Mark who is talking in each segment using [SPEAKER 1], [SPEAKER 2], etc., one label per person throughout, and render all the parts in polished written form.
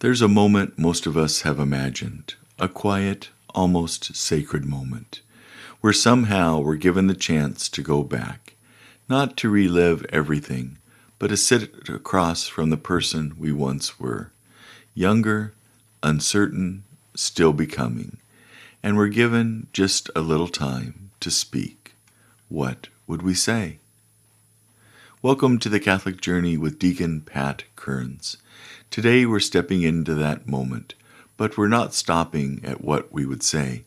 [SPEAKER 1] There's a moment most of us have imagined, a quiet, almost sacred moment, where somehow we're given the chance to go back, not to relive everything, but to sit across from the person we once were, younger, uncertain, still becoming, and we're given just a little time to speak. What would we say? Welcome to the Catholic Journey with Deacon Kearns. Today we're stepping into that moment, but we're not stopping at what we would say.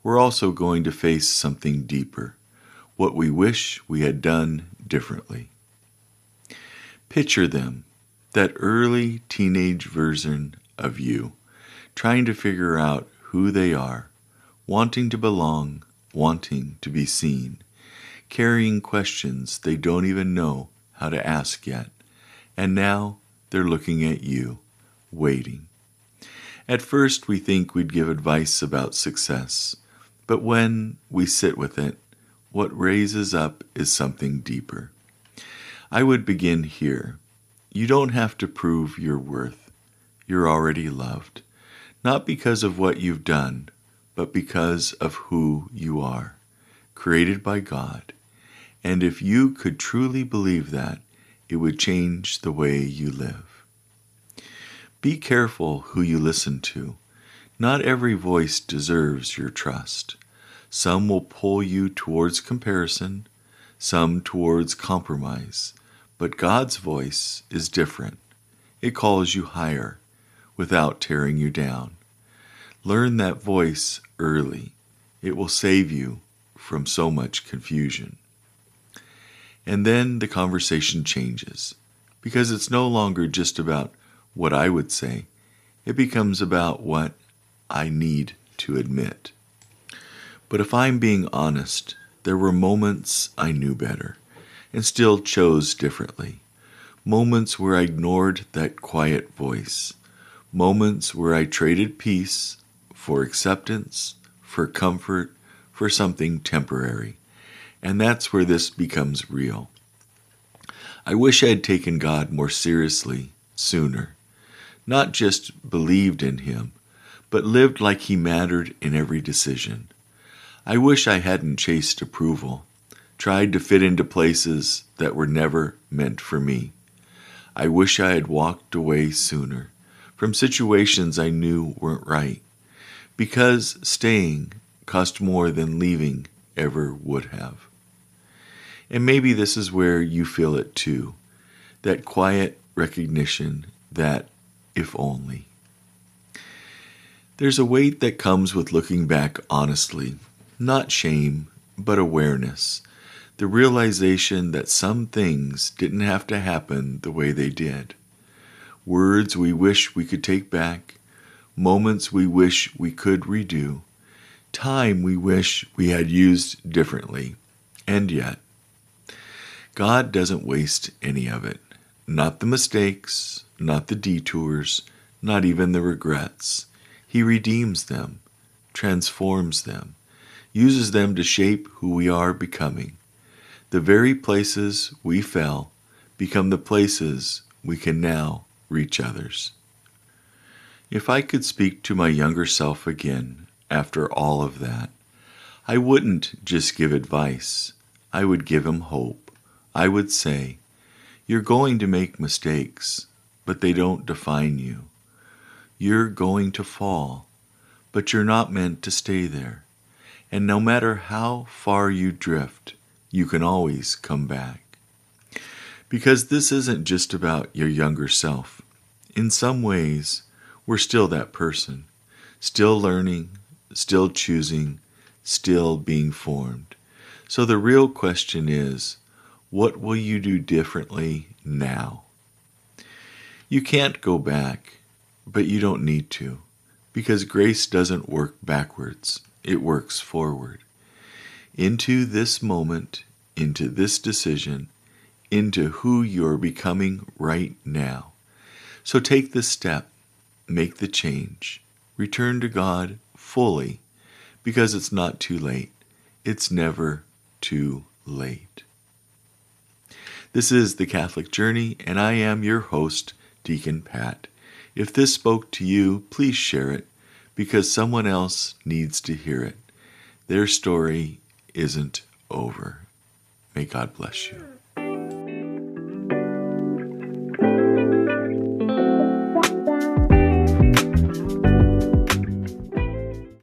[SPEAKER 1] We're also going to face something deeper, what we wish we had done differently. Picture them, that early teenage version of you, trying to figure out who they are, wanting to belong, wanting to be seen, carrying questions they don't even know how to ask yet, and now they're looking at you, waiting. At first we think we'd give advice about success, but when we sit with it, what raises up is something deeper. I would begin here. You don't have to prove your worth. You're already loved, not because of what you've done, but because of who you are, created by God. And if you could truly believe that, it would change the way you live. Be careful who you listen to. Not every voice deserves your trust. Some will pull you towards comparison, some towards compromise. But God's voice is different. It calls you higher without tearing you down. Learn that voice early. It will save you from so much confusion. And then the conversation changes, because it's no longer just about what I would say. It becomes about what I need to admit. But if I'm being honest, there were moments I knew better and still chose differently. Moments where I ignored that quiet voice. Moments where I traded peace for acceptance, for comfort, for something temporary. And that's where this becomes real. I wish I had taken God more seriously sooner. Not just believed in Him, but lived like He mattered in every decision. I wish I hadn't chased approval, tried to fit into places that were never meant for me. I wish I had walked away sooner from situations I knew weren't right, because staying cost more than leaving ever would have. And maybe this is where you feel it too, that quiet recognition that if only. There's a weight that comes with looking back honestly, not shame, but awareness, the realization that some things didn't have to happen the way they did. Words we wish we could take back, moments we wish we could redo, time we wish we had used differently, and yet, God doesn't waste any of it. Not the mistakes, not the detours, not even the regrets. He redeems them, transforms them, uses them to shape who we are becoming. The very places we fell become the places we can now reach others. If I could speak to my younger self again after all of that, I wouldn't just give advice. I would give him hope. I would say, you're going to make mistakes, but they don't define you. You're going to fall, but you're not meant to stay there. And no matter how far you drift, you can always come back. Because this isn't just about your younger self. In some ways, we're still that person, still learning, still choosing, still being formed. So the real question is, what will you do differently now? You can't go back, but you don't need to, because grace doesn't work backwards, it works forward. Into this moment, into this decision, into who you're becoming right now. So take the step, make the change, return to God fully, because it's not too late. It's never too late. This is The Catholic Journey, and I am your host, Deacon Pat. If this spoke to you, please share it, because someone else needs to hear it. Their story isn't over. May God bless you.